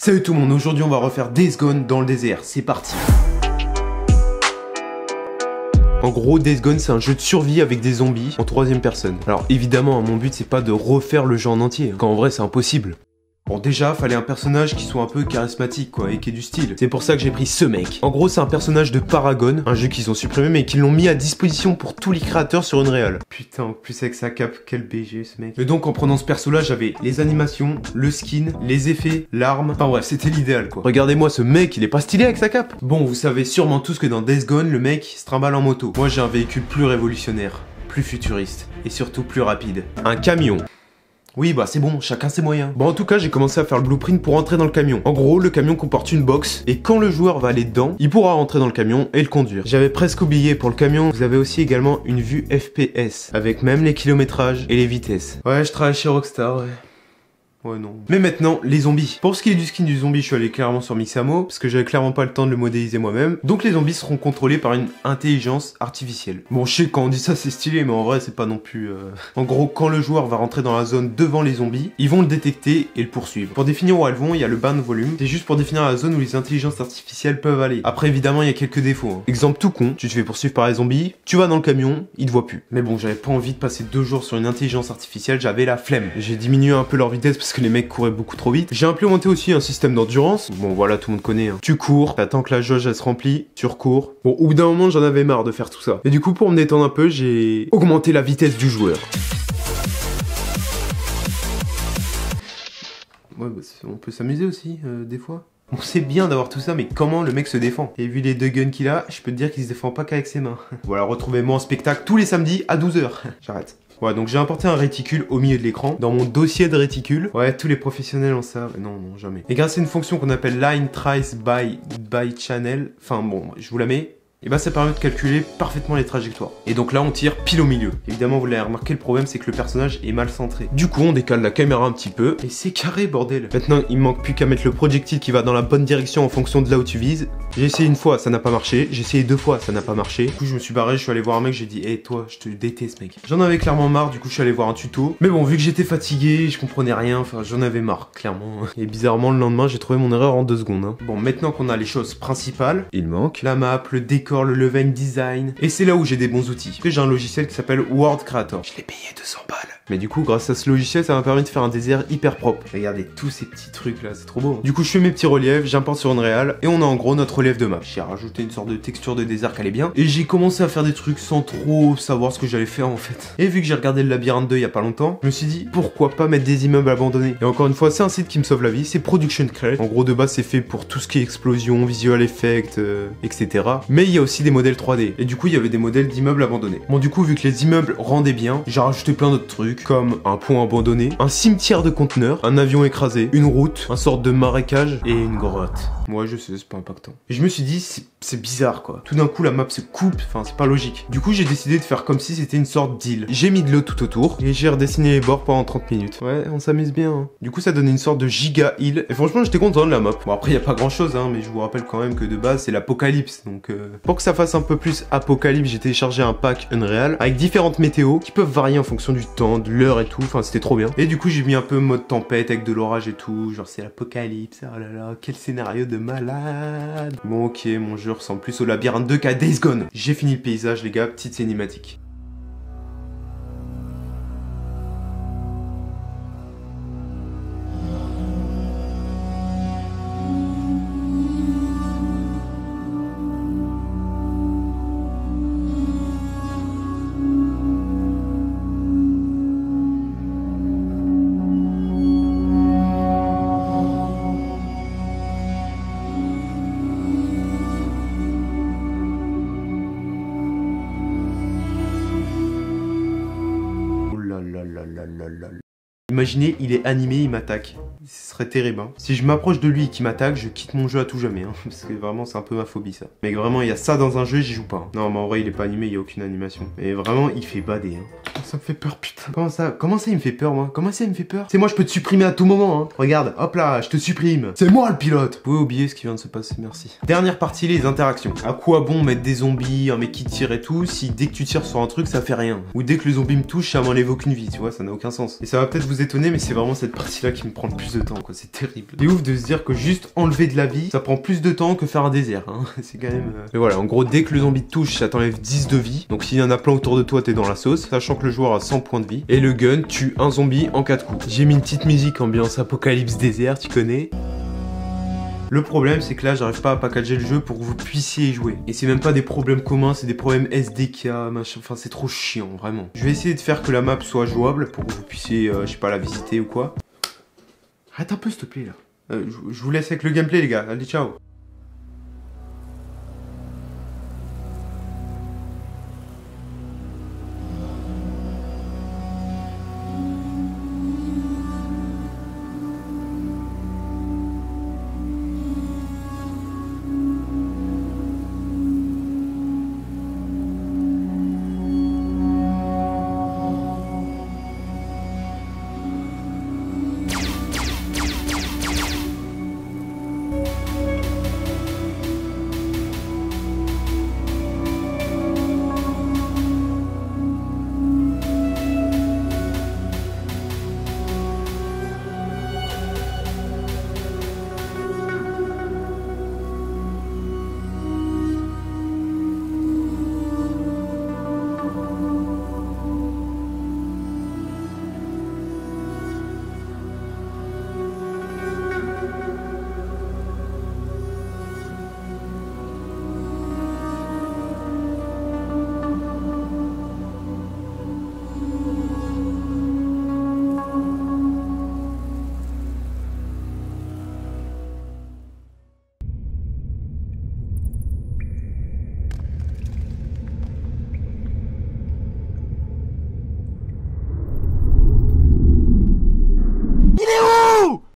Salut tout le monde, aujourd'hui on va refaire Days Gone dans le désert, c'est parti. En gros, Days Gone c'est un jeu de survie avec des zombies en troisième personne. Alors évidemment, mon but c'est pas de refaire le jeu en entier, quand en vrai c'est impossible. Bon déjà, fallait un personnage qui soit un peu charismatique quoi, et qui ait du style. C'est pour ça que j'ai pris ce mec. En gros, c'est un personnage de Paragon, un jeu qu'ils ont supprimé mais qu'ils l'ont mis à disposition pour tous les créateurs sur Unreal. Putain, en plus avec sa cape, quel BG ce mec. Et donc en prenant ce perso là, j'avais les animations, le skin, les effets, l'arme. Enfin bref, c'était l'idéal quoi. Regardez-moi ce mec, il est pas stylé avec sa cape. Bon, vous savez sûrement tous que dans Days Gone, le mec se trimballe en moto. Moi j'ai un véhicule plus révolutionnaire, plus futuriste et surtout plus rapide. Un camion. Oui bah c'est bon, chacun ses moyens. Bon en tout cas j'ai commencé à faire le blueprint pour entrer dans le camion. En gros le camion comporte une box et quand le joueur va aller dedans, il pourra rentrer dans le camion et le conduire. J'avais presque oublié, pour le camion vous avez aussi également une vue FPS avec même les kilométrages et les vitesses. Ouais je travaille chez Rockstar ouais. Ouais non. Mais maintenant, les zombies. Pour ce qui est du skin du zombie, je suis allé clairement sur Mixamo, parce que j'avais clairement pas le temps de le modéliser moi-même. Donc les zombies seront contrôlés par une intelligence artificielle. Bon, je sais quand on dit ça c'est stylé, mais en vrai c'est pas non plus... En gros, quand le joueur va rentrer dans la zone devant les zombies, ils vont le détecter et le poursuivre. Pour définir où elles vont, il y a le ban volume. C'est juste pour définir la zone où les intelligences artificielles peuvent aller. Après évidemment, il y a quelques défauts. Hein. Exemple tout con, tu te fais poursuivre par les zombies, tu vas dans le camion, ils te voient plus. Mais bon, j'avais pas envie de passer 2 jours sur une intelligence artificielle, j'avais la flemme. J'ai diminué un peu leur vitesse parce que les mecs couraient beaucoup trop vite. J'ai implémenté aussi un système d'endurance. Bon voilà, tout le monde connaît. Hein. Tu cours, t'attends que la jauge elle se remplit, tu recours. Bon, au bout d'un moment, j'en avais marre de faire tout ça. Et du coup, pour me détendre un peu, j'ai augmenté la vitesse du joueur. Ouais, bah, on peut s'amuser aussi, des fois. On sait bien d'avoir tout ça, mais comment le mec se défend? Et vu les 2 guns qu'il a, je peux te dire qu'il se défend pas qu'avec ses mains. Voilà, retrouvez-moi en spectacle tous les samedis à 12 h. J'arrête. Ouais, donc j'ai importé un réticule au milieu de l'écran, dans mon dossier de réticule. Ouais, tous les professionnels ont ça. Non, non, jamais. Et grâce à une fonction qu'on appelle Line Trace by Channel, enfin bon, je vous la mets. Et bah ça permet de calculer parfaitement les trajectoires. Et donc là on tire pile au milieu. Évidemment vous l'avez remarqué, le problème c'est que le personnage est mal centré. Du coup on décale la caméra un petit peu. Et c'est carré bordel. Maintenant il manque plus qu'à mettre le projectile qui va dans la bonne direction en fonction de là où tu vises. J'ai essayé une fois, ça n'a pas marché. J'ai essayé 2 fois, ça n'a pas marché. Du coup je me suis barré, je suis allé voir un mec, j'ai dit hey, toi je te déteste mec. J'en avais clairement marre, du coup je suis allé voir un tuto. Mais bon vu que j'étais fatigué, je comprenais rien, enfin j'en avais marre clairement. Et bizarrement le lendemain j'ai trouvé mon erreur en 2 secondes. Hein. Bon maintenant qu'on a les choses principales, il manque la map, le décor, le level design. Et c'est là où j'ai des bons outils. J'ai un logiciel qui s'appelle World Creator. Je l'ai payé 200 balles. Mais du coup, grâce à ce logiciel, ça m'a permis de faire un désert hyper propre. Regardez tous ces petits trucs là, c'est trop beau. Hein. Du coup, je fais mes petits reliefs, j'importe sur Unreal et on a en gros notre relief de map. J'ai rajouté une sorte de texture de désert qui allait bien. Et j'ai commencé à faire des trucs sans trop savoir ce que j'allais faire en fait. Et vu que j'ai regardé le labyrinthe 2 il y a pas longtemps, je me suis dit pourquoi pas mettre des immeubles abandonnés. Et encore une fois, c'est un site qui me sauve la vie, c'est Production Crate. En gros, de base, c'est fait pour tout ce qui est explosion, visual effect, etc. Mais il y a aussi des modèles 3D. Et du coup, il y avait des modèles d'immeubles abandonnés. Bon, du coup, vu que les immeubles rendaient bien, j'ai rajouté plein d'autres trucs, comme un pont abandonné, un cimetière de conteneurs, un avion écrasé, une route, un sorte de marécage et une grotte. Ouais, je sais, c'est pas impactant. Et je me suis dit, c'est bizarre quoi. Tout d'un coup, la map se coupe, enfin, c'est pas logique. Du coup, j'ai décidé de faire comme si c'était une sorte d'île. J'ai mis de l'eau tout autour et j'ai redessiné les bords pendant 30 minutes. Ouais, on s'amuse bien. Hein. Du coup, ça donnait une sorte de giga île. Et franchement, j'étais content de la map. Bon, après, y a pas grand chose, hein, mais je vous rappelle quand même que de base, c'est l'apocalypse. Donc, pour que ça fasse un peu plus apocalypse, j'ai téléchargé un pack Unreal avec différentes météos qui peuvent varier en fonction du temps, de l'heure et tout. Enfin, c'était trop bien. Et du coup, j'ai mis un peu mode tempête avec de l'orage et tout. Genre, c'est l'apocalypse. Oh là là, quel scénario de malade. Bon, ok, mon jeu ressemble plus au labyrinthe 2 qu'à Days Gone. J'ai fini le paysage, les gars. Petite cinématique. Imaginez, il est animé, il m'attaque. Ce serait terrible. Hein. Si je m'approche de lui et qu'il m'attaque, je quitte mon jeu à tout jamais. Hein. Parce que vraiment, c'est un peu ma phobie ça. Mais vraiment, il y a ça dans un jeu, j'y joue pas. Hein. Non, mais en vrai, il est pas animé, il y a aucune animation. Et vraiment, il fait bader. Hein. Ça me fait peur, putain. Comment ça, il me fait peur, moi? Comment ça, il me fait peur? C'est moi, je peux te supprimer à tout moment. Hein. Regarde, hop là, je te supprime. C'est moi le pilote. Vous pouvez oublier ce qui vient de se passer, merci. Dernière partie, les interactions. À quoi bon mettre des zombies, un mec qui tire et tout, si dès que tu tires sur un truc, ça fait rien? Ou dès que le zombie me touche, ça m'enlève aucune vie, tu vois, ça n'a aucun sens. Et ça va peut-être vous étonner, mais c'est vraiment cette partie-là qui me prend le plus de de temps, quoi. C'est terrible. C'est ouf de se dire que juste enlever de la vie, ça prend plus de temps que faire un désert, hein. C'est quand même... Mais voilà, en gros, dès que le zombie te touche, ça t'enlève 10 de vie. Donc s'il y en a plein autour de toi, t'es dans la sauce, sachant que le joueur a 100 points de vie. Et le gun tue un zombie en 4 coups. J'ai mis une petite musique ambiance apocalypse désert, tu connais. Le problème, c'est que là, j'arrive pas à packager le jeu pour que vous puissiez y jouer. Et c'est même pas des problèmes communs, c'est des problèmes SDK, machin. Enfin, c'est trop chiant, vraiment. Je vais essayer de faire que la map soit jouable pour que vous puissiez, je sais pas, la visiter ou quoi. Arrête un peu, s'il te plaît, là. Je vous laisse avec le gameplay, les gars. Allez, ciao.